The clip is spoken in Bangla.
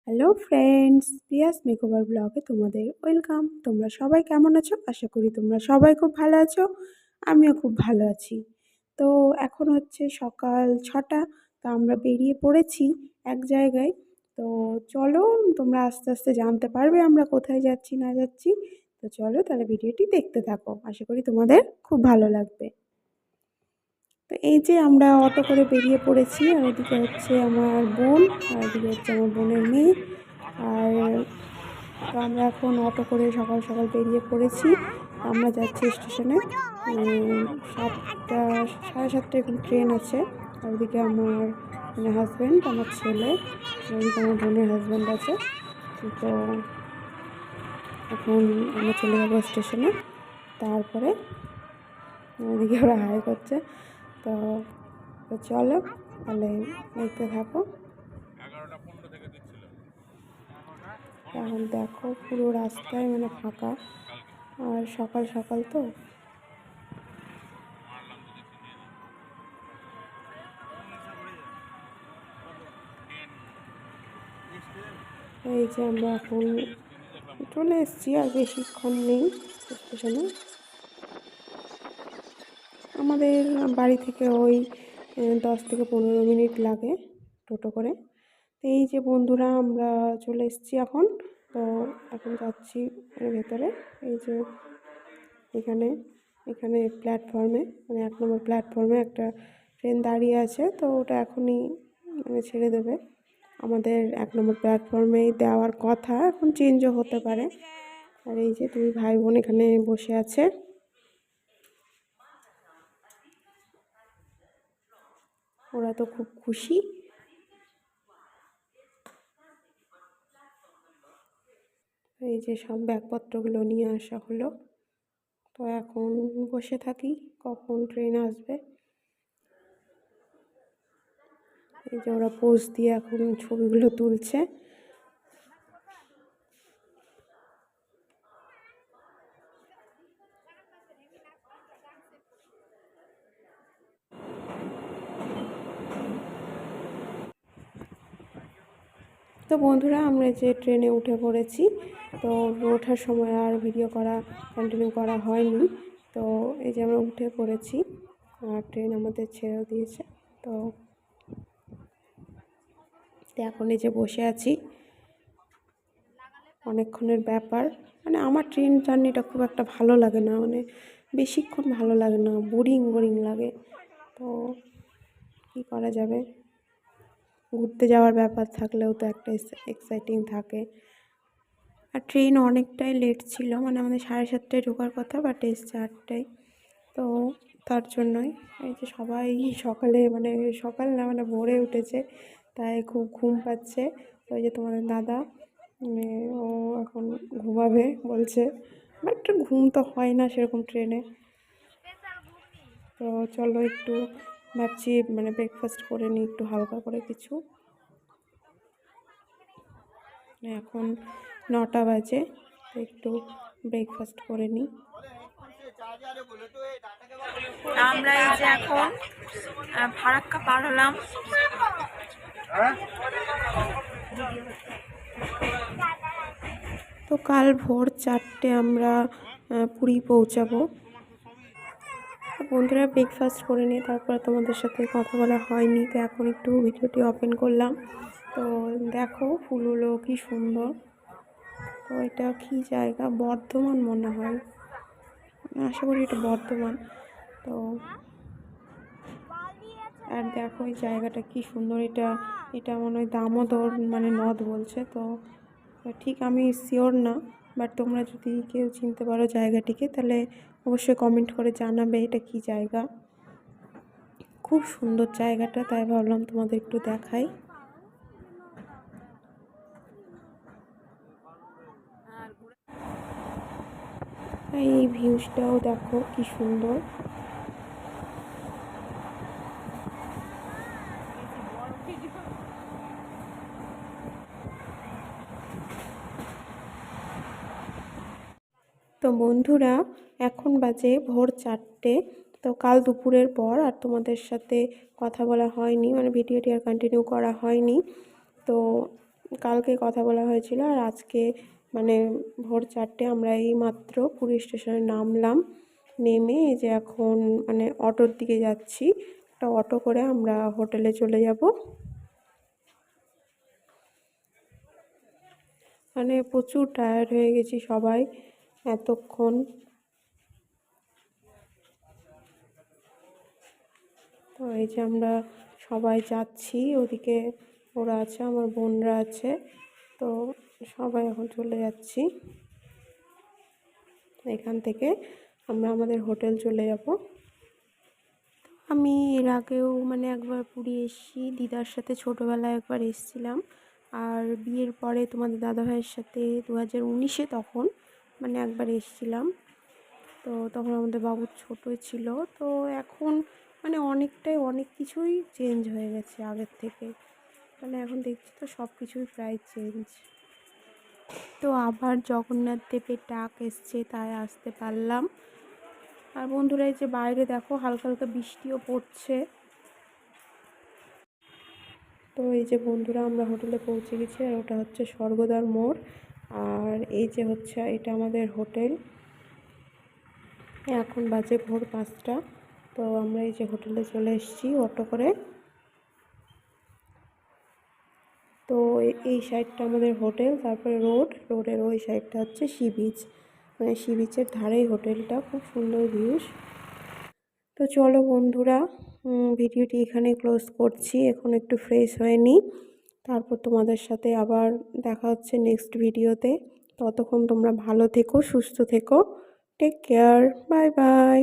হ্যালো ফ্রেন্ডস, প্রিয়াস মেকওভার ব্লগে তোমাদের ওয়েলকাম। তোমরা সবাই কেমন আছো? আশা করি তোমরা সবাই খুব ভালো আছো। আমিও খুব ভালো আছি। তো এখন হচ্ছে সকাল 6টা। তো আমরা বেরিয়ে পড়েছি এক জায়গায়। তো চলো, তোমরা আস্তে আস্তে জানতে পারবে আমরা কোথায় যাচ্ছি না যাচ্ছি। তো চলো তাহলে ভিডিওটি দেখতে থাকো, আশা করি তোমাদের খুব ভালো লাগবে। তো এই যে আমরা অটো করে বেরিয়ে পড়েছি, আর এদিকে হচ্ছে আমার বোন, আর এদিকে হচ্ছে আমার বোনের মেয়ে। আর তো আমরা এখন অটো করে সকাল সকাল বেরিয়ে পড়েছি। আমরা যাচ্ছি স্টেশনে। 7টা, 7:30টায় এখন ট্রেন আছে। আর ওদিকে আমার হাজব্যান্ড, আমার ছেলে, ওদিকে আমার বোনের হাজব্যান্ড আছে। তো এখন আমরা চলে যাবো স্টেশনে। তারপরে ওদিকে ওরা হাই করছে। তো চলো তাহলে দেখতে থাকো। এখন দেখো পুরো রাস্তায় ফাঁকা, আর সকাল সকাল তো। এই যে আমরা এখন চলে এসেছি, আর বেশিক্ষণ নেই স্টেশনে। আমাদের বাড়ি থেকে ওই 10 থেকে 15 মিনিট লাগে টোটো করে। তো এই যে বন্ধুরা, আমরা চলে এসেছি এখন। তো এখন যাচ্ছি ভেতরে। এই যে এখানে এখানে প্ল্যাটফর্মে, 1 নম্বর প্ল্যাটফর্মে একটা ট্রেন দাঁড়িয়ে আছে। তো ওটা এখনই ছেড়ে দেবে। আমাদের 1 নম্বর প্ল্যাটফর্মেই দেওয়ার কথা, এখন চেঞ্জও হতে পারে। আর এই যে 2 ভাই বোন এখানে বসে আছে। ওরা তো খুব খুশি। এই যে সব ব্যাগপত্রগুলো নিয়ে আসা হলো। তো এখন বসে থাকি কখন ট্রেন আসবে। এই যে ওরা পোজ দিয়ে এখন ছবিগুলো তুলছে। তো বন্ধুরা, আমরা যে ট্রেনে উঠে পড়েছি। তো ওঠার সময় আর ভিডিও কন্টিনিউ করা হয়নি। তো এই যে আমরা উঠে পড়েছি, আর ট্রেন আমাদের ছেড়েও দিয়েছে। তো এখন এই যে বসে আছি, অনেকক্ষণের ব্যাপার। আমার ট্রেন জার্নিটা খুব একটা ভালো লাগে না, বেশিক্ষণ ভালো লাগে না, বোরিং বোরিং লাগে। তো কী করা যাবে, ঘুরতে যাওয়ার ব্যাপার থাকলেও তো একটা এক্সাইটিং থাকে। আর ট্রেন অনেকটাই লেট ছিল, আমাদের 7:30টায় ঢোকার কথা, বাট এসছে 8টায়। তো তার জন্যই এই যে সবাই সকালে সকাল না ভোরে উঠেছে, তাই খুব ঘুম পাচ্ছে। ওই যে তোমাদের দাদা, ও এখন ঘুমাবে বলছে, বাট ঘুম তো হয় না সেরকম ট্রেনে। তো চলো একটু ভাবছি ব্রেকফাস্ট করে নিই একটু হালকা করে কিছু। এখন 9টা বাজে, তো একটু ব্রেকফাস্ট করে নিই। আমরা এই যে এখন ফারাক্কা পার হলাম। তো কাল ভোর 4টে আমরা পুরী পৌঁছাবো। বন্ধুরা, ব্রেকফাস্ট করে নিয়ে তারপরে তোমাদের সাথে কথা বলা হয়নি, তো এখন একটু ভিডিওটি ওপেন করলাম। তো দেখো ফুলগুলো কি সুন্দর। তো এটা কি জায়গা, বর্ধমান মনে হয়, আশা করি এটা বর্ধমান। তো আর দেখো এই জায়গাটা কি সুন্দর। এটা মনে হয় দামোদর নদ বলছে। তো ঠিক আমি শিওর না, বাট তোমরা যদি কেউ চিনতে পারো জায়গাটিকে, তাহলে অবশ্যই কমেন্ট করে জানাবে এটা কি জায়গা। খুব সুন্দর জায়গাটা, তাই ভাবলাম তোমাদের একটু দেখাই। এই ভিউজটাও দেখো কি সুন্দর। তো বন্ধুরা, এখন বাজে ভোর 4টে। তো কাল দুপুরের পর আর তোমাদের সাথে কথা বলা হয়নি, ভিডিওটি আর কন্টিনিউ করা হয়নি। তো কালকে কথা বলা হয়েছিল, আর আজকে মানে ভোর 4টে আমরা এই মাত্র পুরী স্টেশনে নামলাম। নেমে এই যে এখন মানে অটোর দিকে যাচ্ছি। একটা অটো করে আমরা হোটেলে চলে যাব। মানে প্রচুর টায়ার্ড হয়ে গেছি সবাই এতক্ষণ। তো এই যে আমরা সবাই যাচ্ছি ওদিকে, ওরা আছে, আমার বোনরা আছে, তো সবাই এখন চলে যাচ্ছি। এখান থেকে আমরা আমাদের হোটেল চলে যাব। আমি এর আগেও মানে একবার পুরী এসেছি, দিদার সাথে ছোটোবেলায় একবার এসেছিলাম, আর বিয়ের পরে তোমাদের দাদাভাইয়ের সাথে 2019-এ তখন মানে একবার এসেছিলাম। তো তখন আমাদের বাবু ছোটোই ছিল। তো এখন মানে অনেকটাই অনেক কিছুই চেঞ্জ হয়ে গেছে আগের থেকে। মানে এখন দেখছি তো সব কিছুই প্রায় চেঞ্জ। তো আবার জগন্নাথ দেবের ডাক এসছে, তাই আসতে পারলাম। আর বন্ধুরা এই যে বাইরে দেখো হালকা হালকা বৃষ্টিও পড়ছে। তো এই যে বন্ধুরা আমরা হোটেলে পৌঁছে গেছি, আর ওটা হচ্ছে স্বর্গদ্বার মোড়, আর এই যে হচ্ছে এটা আমাদের হোটেল। এখন বাজে ভোর 5টা। তো আমরা এই যে হোটেলে চলে এসেছি অটো করে। তো এই সাইডটা আমাদের হোটেল, তারপরে রোডের ওই সাইডটা হচ্ছে সি বিচ, মানে সি বিচের ধারেই হোটেলটা, খুব সুন্দর ভিউস। তো চলো বন্ধুরা, ভিডিওটি এখানে ক্লোজ করছি, এখন একটু ফ্রেশ হয়ে নিই, তারপর তোমাদের সাথে আবার দেখা হচ্ছে নেক্সট ভিডিওতে। ততক্ষণ তোমরা ভালো থেকো, সুস্থ থেকো, টেক কেয়ার, বাই বাই।